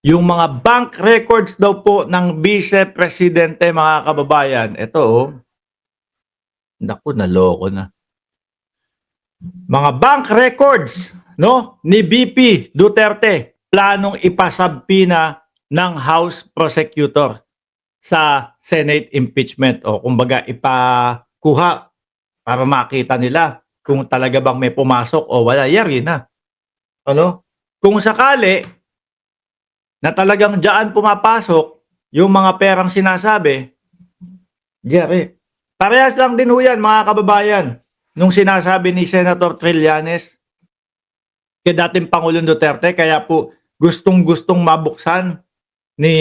Yung mga bank records daw po ng Vice Presidente, mga kababayan, ito oh, naku, naloko na. Mga bank records, no, ni BP Duterte, planong ipasabpina ng House Prosecutor sa Senate impeachment o kumbaga ipakuha para makita nila kung talaga bang may pumasok o wala. Yari na. Ano? Kung sakali na talagang diyan pumapasok yung mga perang sinasabi, Jerry, parehas lang din ho yan, mga kababayan, nung sinasabi ni Senator Trillanes kay dating Pangulong Duterte, kaya po gustong-gustong mabuksan ni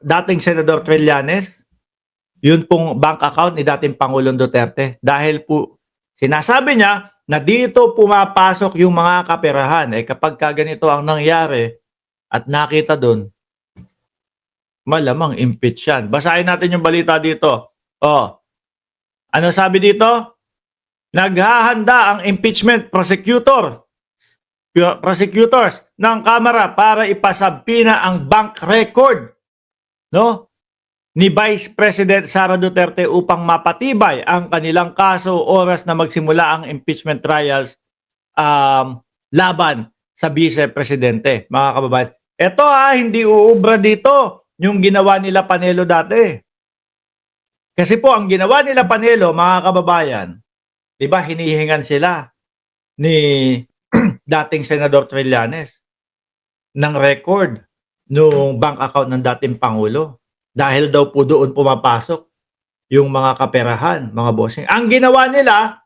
dating Senador Trillanes yun pong bank account ni dating Pangulong Duterte. Dahil po sinasabi niya na dito pumapasok yung mga kaperahan. Eh kapag ganito ang nangyari at nakita doon, malamang impeach yan. Basahin natin yung balita dito. Oh, ano sabi dito? Naghahanda ang impeachment prosecutors ng Kamara para ipasabpina ang bank record, no, ni Vice President Sara Duterte upang mapatibay ang kanilang kaso oras na magsimula ang impeachment trials laban sa Vice Presidente, mga kababayan. Ito hindi uubra dito yung ginawa nila Panelo dati. Kasi po ang ginawa nila Panelo, mga kababayan, di ba hinihingan sila ni dating Senador Trillanes ng record ng bank account ng dating Pangulo. Dahil daw po doon pumapasok yung mga kaperahan, mga bossing. Ang ginawa nila,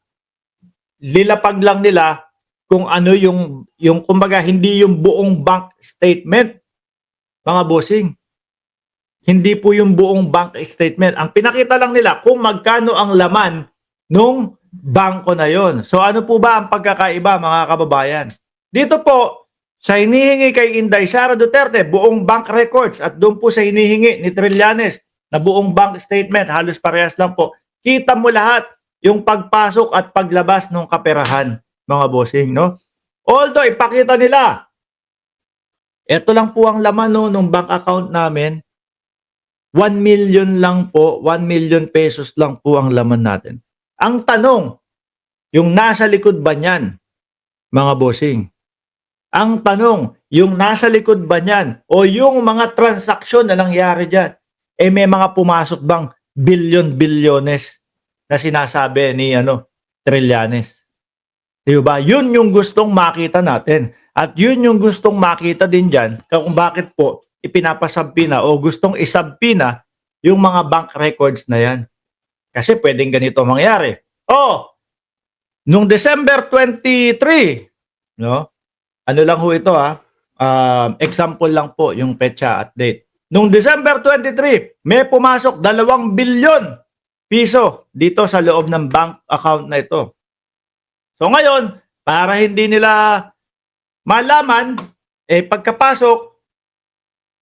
lilapag lang nila kung ano yung kumbaga hindi yung buong bank statement, mga bossing. Hindi po yung buong bank statement. Ang pinakita lang nila kung magkano ang laman nung bangko na yon. So ano po ba ang pagkakaiba, mga kababayan? Dito po, sa hinihingi kay Inday Sara Duterte, buong bank records, at doon po sa hinihingi ni Trillanes na buong bank statement, halos parehas lang po. Kita mo lahat yung pagpasok at paglabas ng kaperahan, mga bossing, no? Although ipakita nila, ito lang po ang laman no, ng bank account namin, 1 million lang po, 1 million pesos lang po ang laman natin. Ang tanong, yung nasa likod ba niyan, mga bossing? Ang tanong, yung nasa likod ba niyan o yung mga transaksyon na nangyari dyan, eh may mga pumasok bang bilyon-bilyones na sinasabi ni Trillanes? Diba? Yun yung gustong makita natin. At yun yung gustong makita din dyan kung bakit po ipinapasabpina o gustong isabpina yung mga bank records na yan. Kasi pwedeng ganito mangyari. Nung December 23, no? Ano lang ho ito example lang po yung petsa at date. Nung December 23, may pumasok 2 bilyon piso dito sa loob ng bank account na ito. So ngayon, para hindi nila malaman, pagkapasok,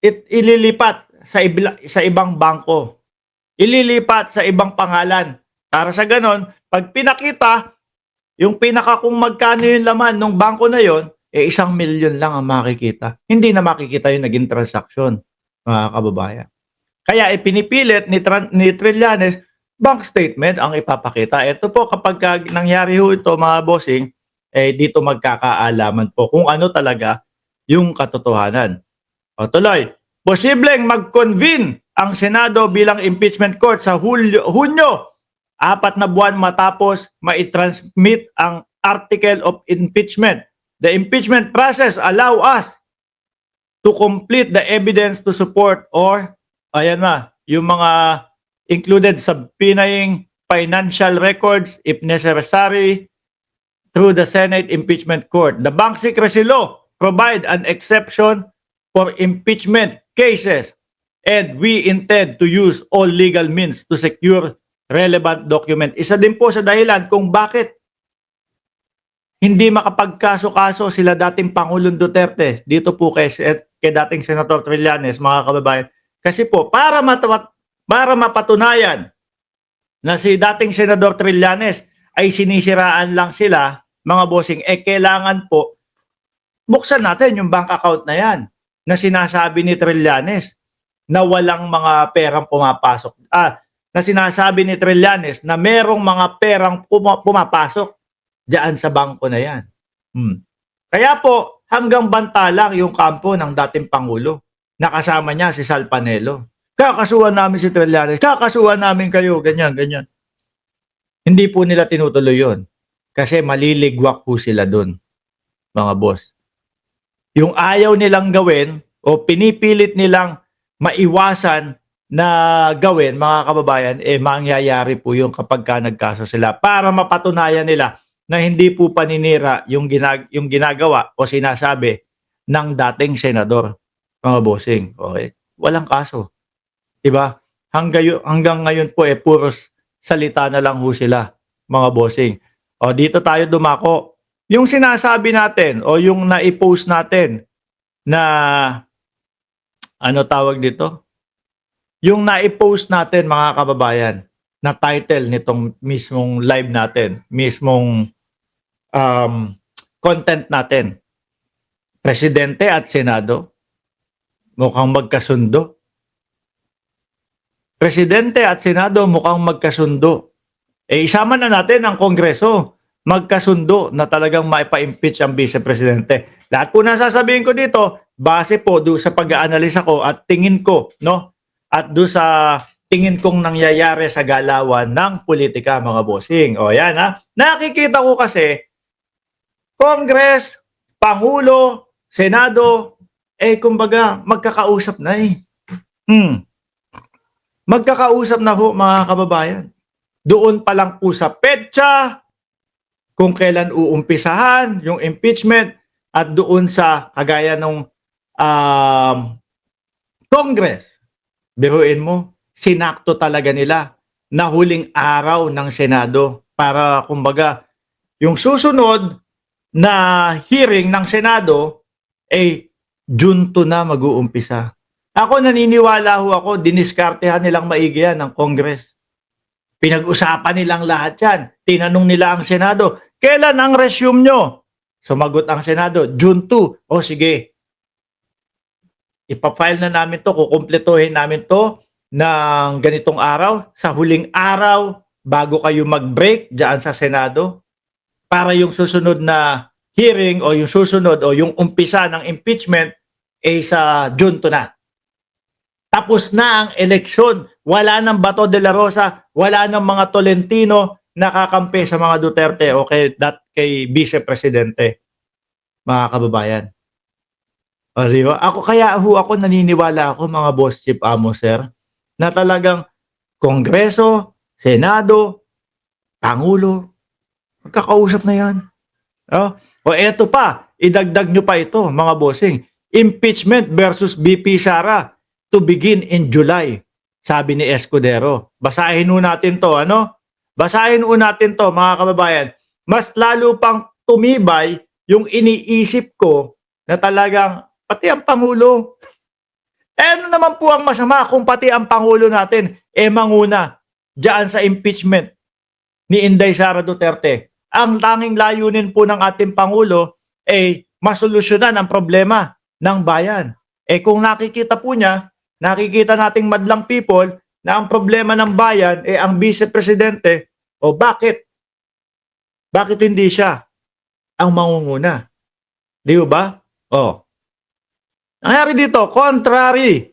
ililipat sa ibang bangko. Ililipat sa ibang pangalan. Para sa ganon, pag pinakita, yung pinaka kung magkano yung laman ng bangko na yon, 1 milyon lang ang makikita. Hindi na makikita yung naging transaksyon, mga kababayan. Kaya ipinipilit ni Trillanes, bank statement ang ipapakita. Ito po kapag nangyari ho ito, mga bossing, dito magkakaalaman po kung ano talaga yung katotohanan. O tuloy, posibleng mag-convene ang Senado bilang impeachment court sa Hunyo, 4 na buwan matapos ma-transmit ang article of impeachment. The impeachment process allow us to complete the evidence to support or, ayan na, yung mga included subpoenaing financial records if necessary through the Senate impeachment court. The bank secrecy law provide an exception for impeachment cases and we intend to use all legal means to secure relevant document. Isa din po sa dahilan kung bakit hindi makapagkaso-kaso sila dating Pangulong Duterte dito po kay dating Senator Trillanes, mga kababayan. Kasi po, para mapatunayan na si dating Senador Trillanes ay sinisiraan lang sila, mga bossing, kailangan po buksan natin yung bank account na yan. na sinasabi ni Trillanes na walang mga perang pumapasok. Na sinasabi ni Trillanes na merong mga perang pumapasok diyan sa bangko na yan. Kaya po, hanggang banta lang yung kampo ng dating Pangulo. Nakasama niya si Sal Panelo. Kakasuhan namin si Trillanes, kakasuhan namin kayo, ganyan, ganyan. Hindi po nila tinutuloy yun. Kasi maliligwak po sila dun, mga boss. Yung ayaw nilang gawin o pinipilit nilang maiwasan na gawin, mga kababayan, mangyayari po yung kapag ka nagkaso sila para mapatunayan nila na hindi po paninira yung ginagawa o sinasabi ng dating senador, mga bossing. Okay? Walang kaso. Diba? Hanggang ngayon po puros salita na lang ho sila, mga bossing. O dito tayo dumako. Yung sinasabi natin o yung na-post natin na ano tawag dito? Yung na-post natin, mga kababayan, na title nitong mismong live natin, mismong content natin. Presidente at Senado mukhang magkasundo. Presidente at Senado mukhang magkasundo. Isama na natin ang Kongreso. Magkasundo na talagang maipa-impeach ang Vice Presidente. Lahat po na sasabihin ko dito, base po doon sa pag-aanalisa ko at tingin ko, no? At doon sa tingin kong nangyayari sa galawan ng politika, mga bossing. O yan ha. Nakikita ko kasi, Congress, Pangulo, Senado, kumbaga, magkakausap na Magkakausap na ho, mga kababayan. Doon pa lang po sa petsa, kung kailan uumpisahan yung impeachment, at doon sa kagaya ng Congress. Biruin mo, sinakto talaga nila na huling araw ng Senado para kumbaga yung susunod na hearing ng Senado June 2 na mag-uumpisa. Ako naniniwala ho ako, diniskartehan nilang maigi yan ng Congress. Pinag-usapan nilang lahat yan. Tinanong nila ang Senado, kailan ang resume nyo? Sumagot ang Senado, June 2. O sige, ipafile na namin to, kukumpletuhin namin to ng ganitong araw, sa huling araw, bago kayo mag-break dyan sa Senado, para yung susunod na hearing o yung susunod o yung umpisa ng impeachment sa June 2 na. Tapos na ang eleksyon. Wala nang Bato de la Rosa, wala nang mga Tolentino nakakampi sa mga Duterte o kay Vice Presidente, mga kababayan. O, diba? Ako naniniwala ako, mga boss chief amo sir, na talagang Kongreso, Senado, Pangulo, magkakausap na yan. O eto pa, idagdag nyo pa ito, mga bossing. Impeachment versus BP Sara to begin in July. Sabi ni Escudero. Basahin ho natin to, Basahin ho natin to, mga kababayan. Mas lalo pang tumibay yung iniisip ko na talagang pati ang Pangulo. Ano naman po ang masama kung pati ang Pangulo natin manguna diyan sa impeachment ni Inday Sara Duterte. Ang tanging layunin po ng ating Pangulo masolusyonan ang problema ng bayan. Kung nakikita po niya, nakikita nating madlang people na ang problema ng bayan ang Vice Presidente, bakit? Bakit hindi siya ang mangunguna? Di ba? Nangyari dito, contrary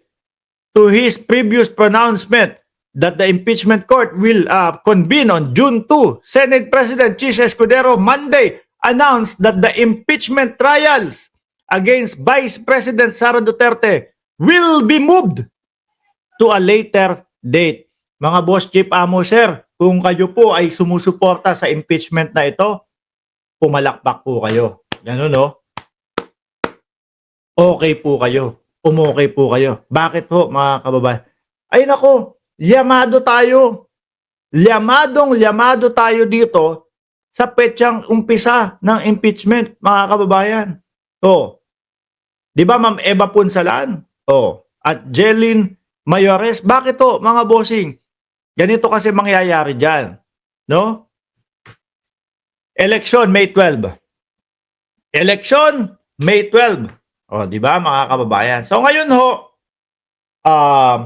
to his previous pronouncement that the impeachment court will convene on June 2, Senate President Chis Escudero Monday announced that the impeachment trials against Vice President Sara Duterte will be moved to a later date. Mga boss chief amo sir, kung kayo po ay sumusuporta sa impeachment na ito, pumalakpak po kayo. Ganun Okay po kayo. Umokay po kayo. Bakit ho, mga kababayan? Ay nako, llamado tayo. Llamado tayo dito sa petsang umpisa ng impeachment, mga kababayan. Di ba Ma'am Eva Punsalan? At Jeline Mayores. Bakit to, mga bossing? Ganito kasi mangyayari dyan. Election May 12. Election May 12. O, 'di ba mga kababayan? So ngayon ho, um,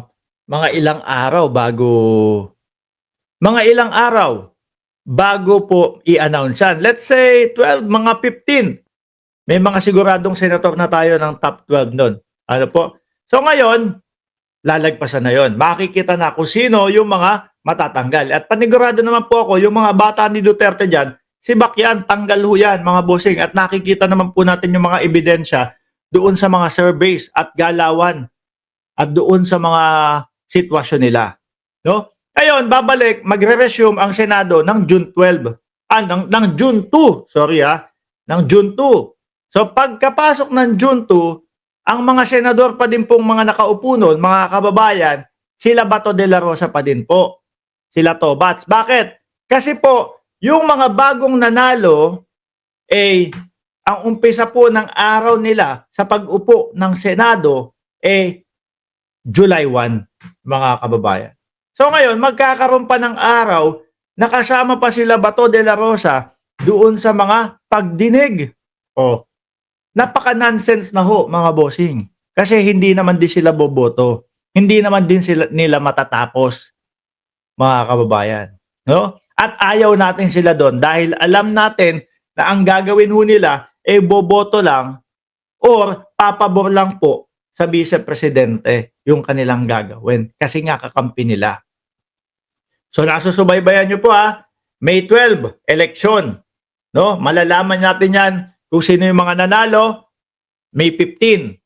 mga ilang araw bago mga ilang araw bago po i-announce yan. Let's say 12, mga 15. May mga siguradong senator na tayo ng top 12 nun. Ano po? So ngayon, lalagpasan na yon. Makikita na kung sino yung mga matatanggal. At panigurado naman po ako, yung mga bata ni Duterte dyan, si Bakyan, tanggal ho yan, mga bossing. At nakikita naman po natin yung mga ebidensya doon sa mga surveys at galawan at doon sa mga sitwasyon nila. No? Ngayon, babalik, magre-resume ang Senado ng June 12. Ng June 2, sorry ng June 2. So pagkapasok ng June 2, ang mga senador pa din pong mga nakaupo noon, mga kababayan, sila Bato de la Rosa pa din po. Sila Tobats. Bakit? Kasi po, yung mga bagong nanalo, ang umpisa po ng araw nila sa pag-upo ng Senado, July 1, mga kababayan. So ngayon, magkakaroon pa ng araw, nakasama pa sila Bato de la Rosa doon sa mga pagdinig. Napaka-nonsense na ho, mga bossing. Kasi hindi naman din sila boboto. Hindi naman din nila matatapos, mga kababayan. No? At ayaw natin sila doon dahil alam natin na ang gagawin ho nila boboto lang or papabor lang po sa vice-presidente yung kanilang gagawin. Kasi nga kakampi nila. So nasusubaybayan nyo po May 12, election. No? Malalaman natin yan kung sino yung mga nanalo. May 15.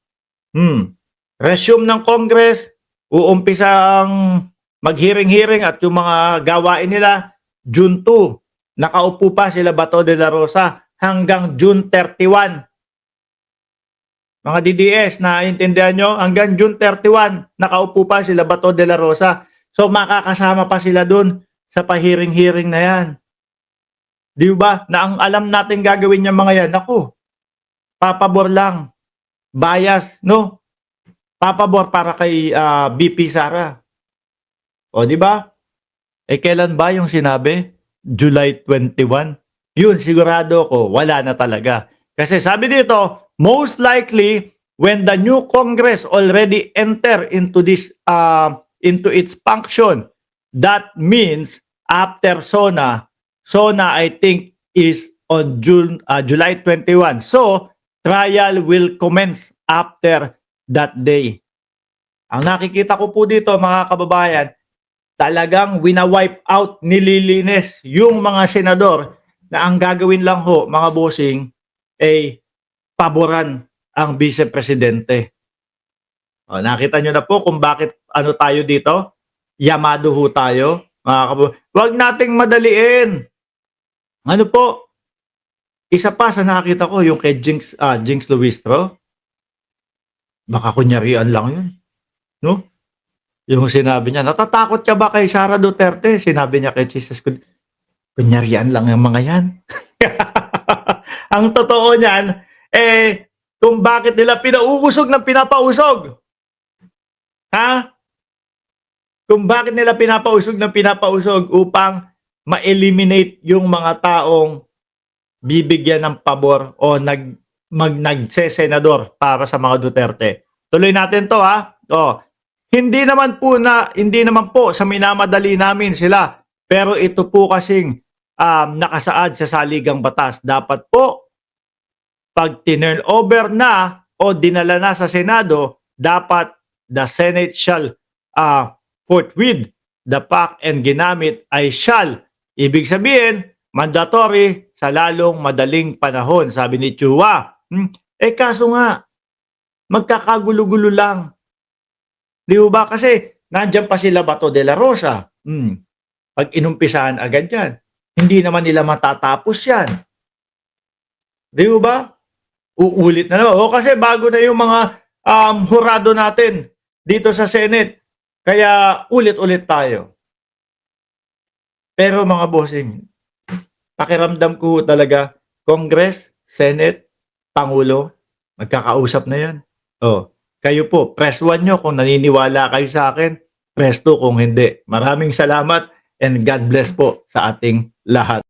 Resume ng Congress, uumpisang mag-hearing-hearing at yung mga gawain nila, June 2. Nakaupo pa sila Bato de la Rosa hanggang June 31. Mga DDS, naiintindihan nyo? Hanggang June 31, nakaupo pa sila Bato de la Rosa. So makakasama pa sila dun sa pahiring-hearing na yan. Di ba? Na ang alam natin gagawin niya mga yan, ako, papabor lang. Bias, no? Papabor para kay BP Sara. O, di ba? Kailan ba yung sinabi? July 21? Yun, sigurado ko, wala na talaga. Kasi sabi dito, most likely, when the new Congress already enter into this, into its function, that means after SONA I think is on July 21. So, trial will commence after that day. Ang nakikita ko po dito, mga kababayan, talagang wina-wipe out, nililinis yung mga senador na ang gagawin lang ho, mga bossing, paboran ang vice-presidente. Nakita nyo na po kung bakit tayo dito? Yamado ho tayo, mga kababayan. Huwag nating madaliin. Ano po? Isa pa sa nakita ko, yung kay Jinx Luistro, baka kunyarian lang yun. No? Yung sinabi niya, natatakot ka ba kay Sara Duterte? Sinabi niya kay Jesus, kunyarian lang yung mga yan. Ang totoo niyan, kung bakit nila pinauusog ng pinapausog. Kung bakit nila pinapausog ng pinapausog upang ma-eliminate yung mga taong bibigyan ng pabor o nagsesenador para sa mga Duterte. Tuloy natin to hindi naman po sa minamadali namin sila, pero ito po kasing nakasaad sa saligang batas. Dapat po pag tinurn over na o dinala na sa Senado, dapat the Senate shall forthwith the fact and ginamit ay shall. Ibig sabihin, mandatory sa lalong madaling panahon, sabi ni Chua. Kaso nga, magkakagulo-gulo lang. Di ba? Kasi nandiyan pa sila Bato de la Rosa. Pag inumpisahan agad yan, hindi naman nila matatapos yan. Di ba? Uulit na naman. Kasi bago na yung mga hurado natin dito sa Senate. Kaya ulit-ulit tayo. Pero mga bossing, pakiramdam ko talaga, Congress, Senate, Pangulo, magkakausap na yan. Kayo po, press 1 nyo kung naniniwala kayo sa akin, press 2 kung hindi. Maraming salamat and God bless po sa ating lahat.